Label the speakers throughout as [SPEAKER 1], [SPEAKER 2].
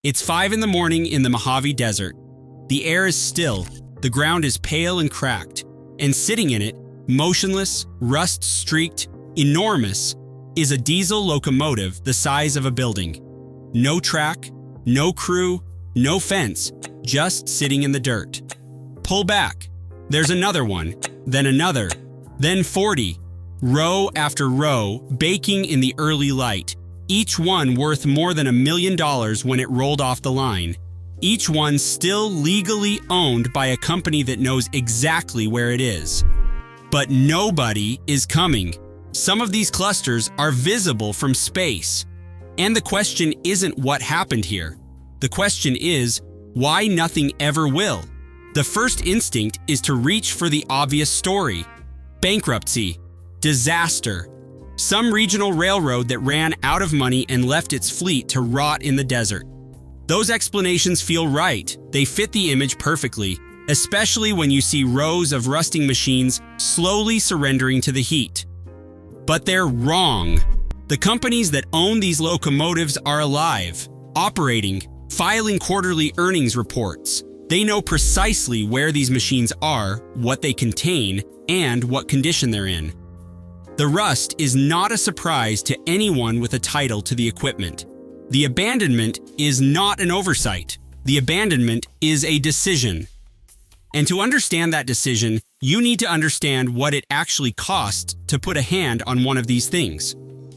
[SPEAKER 1] It's 5 in the morning in the Mojave Desert. The air is still, the ground is pale and cracked, and sitting in it, motionless, rust-streaked, enormous, is a diesel locomotive the size of a building. No track, no crew, no fence, just sitting in the dirt. Pull back. There's another one, then another, then 40, row after row, baking in the early light, each one worth more than $1 million when it rolled off the line. Each one still legally owned by a company that knows exactly where it is. But nobody is coming. Some of these clusters are visible from space. And the question isn't what happened here. The question is, why nothing ever will? The first instinct is to reach for the obvious story. Bankruptcy, disaster, some regional railroad that ran out of money and left its fleet to rot in the desert. Those explanations feel right. They fit the image perfectly, especially when you see rows of rusting machines slowly surrendering to the heat. But they're wrong. The companies that own these locomotives are alive, operating, filing quarterly earnings reports. They know precisely where these machines are, what they contain, and what condition they're in. The rust is not a surprise to anyone with a title to the equipment. The abandonment is not an oversight. The abandonment is a decision. And to understand that decision, you need to understand what it actually costs to put a hand on one of these things.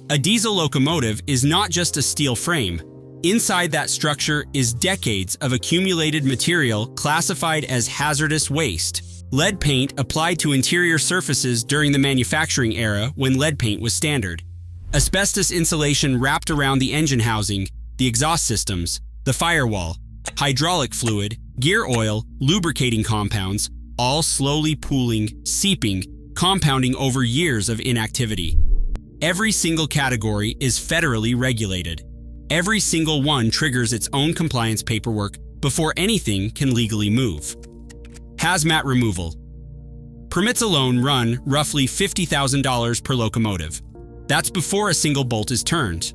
[SPEAKER 1] A diesel locomotive is not just a steel frame. Inside that structure is decades of accumulated material classified as hazardous waste. Lead paint applied to interior surfaces during the manufacturing era when lead paint was standard. Asbestos insulation wrapped around the engine housing, the exhaust systems, the firewall, hydraulic fluid, gear oil, lubricating compounds, all slowly pooling, seeping, compounding over years of inactivity. Every single category is federally regulated. Every single one triggers its own compliance paperwork before anything can legally move. Hazmat removal. Permits alone run roughly $50,000 per locomotive. That's before a single bolt is turned.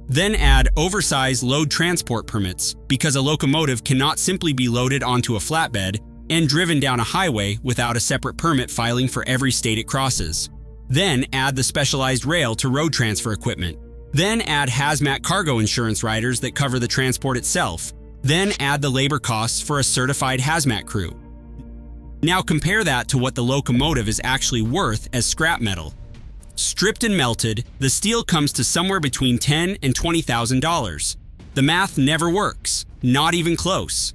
[SPEAKER 1] Then add oversized load transport permits, because a locomotive cannot simply be loaded onto a flatbed and driven down a highway without a separate permit filing for every state it crosses. Then add the specialized rail to road transfer equipment. Then add hazmat cargo insurance riders that cover the transport itself. Then add the labor costs for a certified hazmat crew. Now compare that to what the locomotive is actually worth as scrap metal. Stripped and melted, the steel comes to somewhere between $10,000 and $20,000. The math never works, not even close.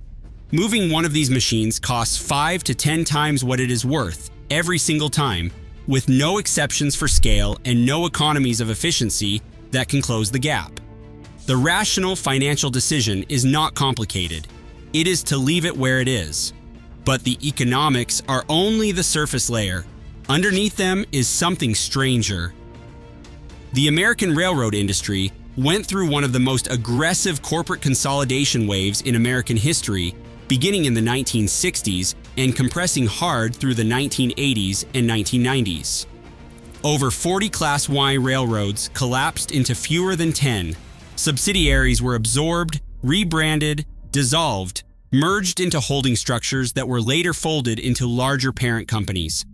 [SPEAKER 1] Moving one of these machines costs 5 to 10 times what it is worth every single time, with no exceptions for scale and no economies of efficiency that can close the gap. The rational financial decision is not complicated. It is to leave it where it is. But the economics are only the surface layer. Underneath them is something stranger. The American railroad industry went through one of the most aggressive corporate consolidation waves in American history, beginning in the 1960s and compressing hard through the 1980s and 1990s. Over 40 Class Y railroads collapsed into fewer than 10. Subsidiaries were absorbed, rebranded, dissolved, merged into holding structures that were later folded into larger parent companies.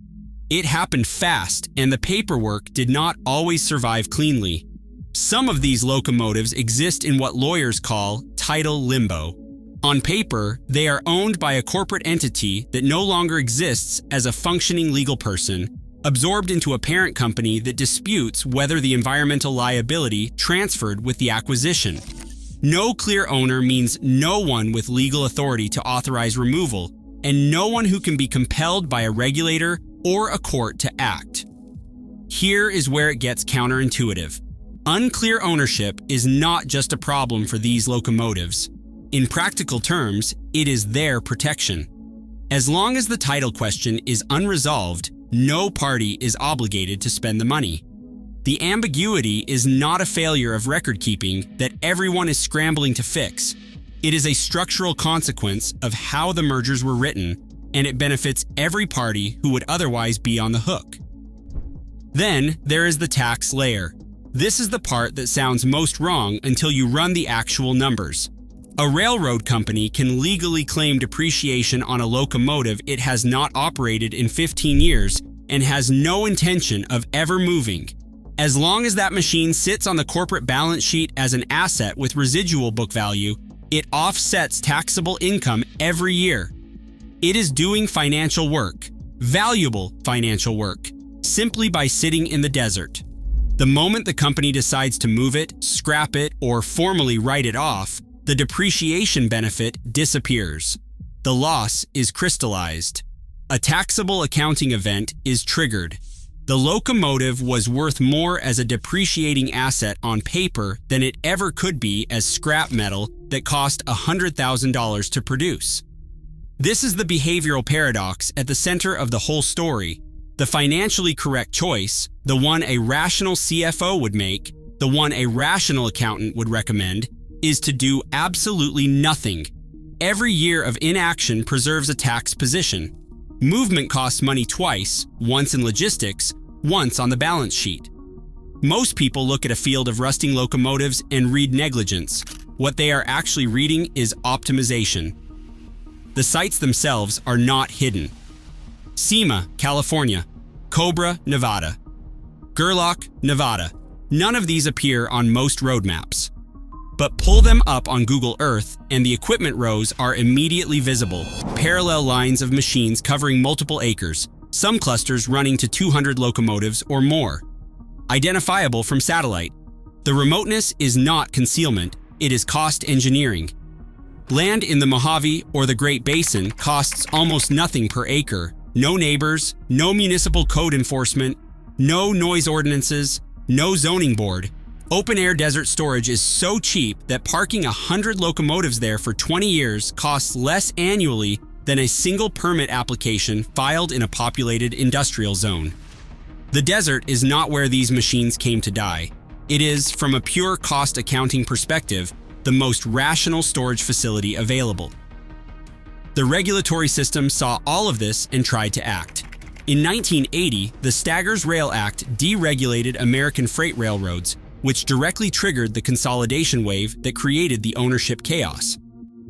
[SPEAKER 1] It happened fast, and the paperwork did not always survive cleanly. Some of these locomotives exist in what lawyers call title limbo. On paper, they are owned by a corporate entity that no longer exists as a functioning legal person, absorbed into a parent company that disputes whether the environmental liability transferred with the acquisition. No clear owner means no one with legal authority to authorize removal, and no one who can be compelled by a regulator or a court to act. Here is where it gets counterintuitive. Unclear ownership is not just a problem for these locomotives. In practical terms, it is their protection. As long as the title question is unresolved, no party is obligated to spend the money. The ambiguity is not a failure of record-keeping that everyone is scrambling to fix. It is a structural consequence of how the mergers were written, and it benefits every party who would otherwise be on the hook. Then there is the tax layer. This is the part that sounds most wrong until you run the actual numbers. A railroad company can legally claim depreciation on a locomotive it has not operated in 15 years and has no intention of ever moving. As long as that machine sits on the corporate balance sheet as an asset with residual book value, it offsets taxable income every year. It is doing financial work, valuable financial work, simply by sitting in the desert. The moment the company decides to move it, scrap it, or formally write it off, the depreciation benefit disappears. The loss is crystallized. A taxable accounting event is triggered. The locomotive was worth more as a depreciating asset on paper than it ever could be as scrap metal that cost $100,000 to produce. This is the behavioral paradox at the center of the whole story. The financially correct choice, the one a rational CFO would make, the one a rational accountant would recommend, is to do absolutely nothing. Every year of inaction preserves a tax position. Movement costs money twice, once in logistics, once on the balance sheet. Most people look at a field of rusting locomotives and read negligence. What they are actually reading is optimization. The sites themselves are not hidden. SEMA, California. Cobra, Nevada. Gerlach, Nevada. None of these appear on most road maps. But pull them up on Google Earth and the equipment rows are immediately visible. Parallel lines of machines covering multiple acres, some clusters running to 200 locomotives or more. Identifiable from satellite. The remoteness is not concealment, it is cost engineering. Land in the Mojave or the Great Basin costs almost nothing per acre. No neighbors, no municipal code enforcement, no noise ordinances, no zoning board. Open-air desert storage is so cheap that parking 100 locomotives there for 20 years costs less annually than a single permit application filed in a populated industrial zone. The desert is not where these machines came to die. It is, from a pure cost accounting perspective, the most rational storage facility available. The regulatory system saw all of this and tried to act. In 1980, the Staggers Rail Act deregulated American freight railroads, which directly triggered the consolidation wave that created the ownership chaos.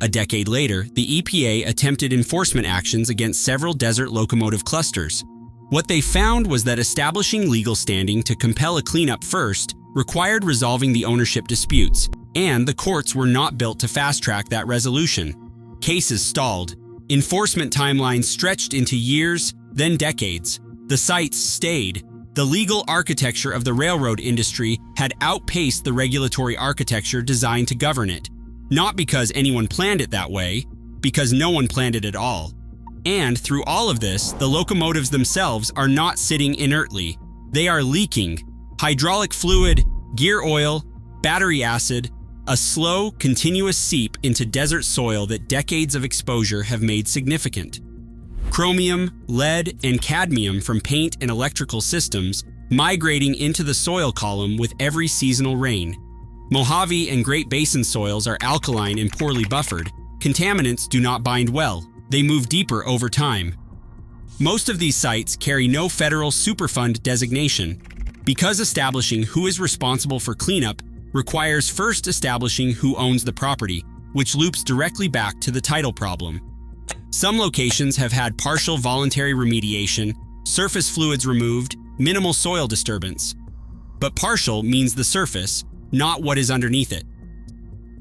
[SPEAKER 1] A decade later, the EPA attempted enforcement actions against several desert locomotive clusters. What they found was that establishing legal standing to compel a cleanup first required resolving the ownership disputes, and the courts were not built to fast-track that resolution. Cases stalled. Enforcement timelines stretched into years, then decades. The sites stayed. The legal architecture of the railroad industry had outpaced the regulatory architecture designed to govern it. Not because anyone planned it that way, because no one planned it at all. And through all of this, the locomotives themselves are not sitting inertly. They are leaking. Hydraulic fluid, gear oil, battery acid, a slow, continuous seep into desert soil that decades of exposure have made significant. Chromium, lead, and cadmium from paint and electrical systems migrating into the soil column with every seasonal rain. Mojave and Great Basin soils are alkaline and poorly buffered. Contaminants do not bind well. They move deeper over time. Most of these sites carry no federal Superfund designation, because establishing who is responsible for cleanup requires first establishing who owns the property, which loops directly back to the title problem. Some locations have had partial voluntary remediation, surface fluids removed, minimal soil disturbance. But partial means the surface, not what is underneath it.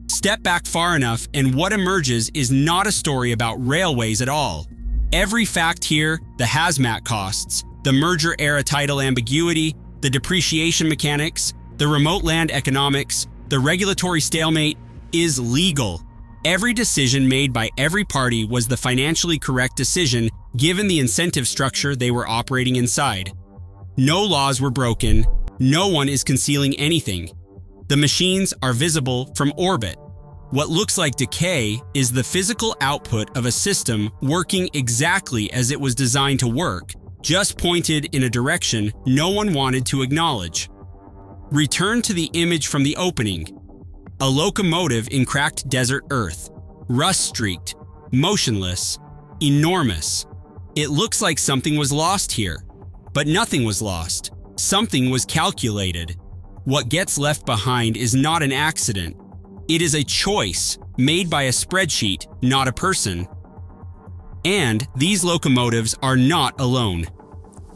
[SPEAKER 1] Step back far enough and what emerges is not a story about railways at all. Every fact here, the hazmat costs, the merger era title ambiguity, the depreciation mechanics, the remote land economics, the regulatory stalemate, is legal. Every decision made by every party was the financially correct decision given the incentive structure they were operating inside. No laws were broken. No one is concealing anything. The machines are visible from orbit. What looks like decay is the physical output of a system working exactly as it was designed to work, just pointed in a direction no one wanted to acknowledge. Return to the image from the opening. A locomotive in cracked desert earth, rust-streaked, motionless, enormous. It looks like something was lost here, but nothing was lost. Something was calculated. What gets left behind is not an accident. It is a choice made by a spreadsheet, not a person. And these locomotives are not alone.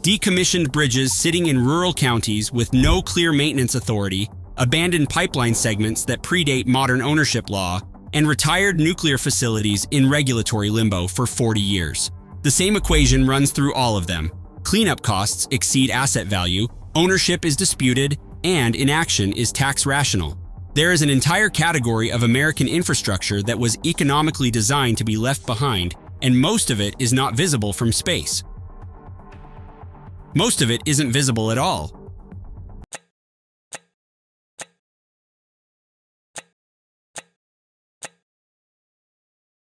[SPEAKER 1] Decommissioned bridges sitting in rural counties with no clear maintenance authority, abandoned pipeline segments that predate modern ownership law, and retired nuclear facilities in regulatory limbo for 40 years. The same equation runs through all of them. Cleanup costs exceed asset value, ownership is disputed, and inaction is tax rational. There is an entire category of American infrastructure that was economically designed to be left behind, and most of it is not visible from space. Most of it isn't visible at all.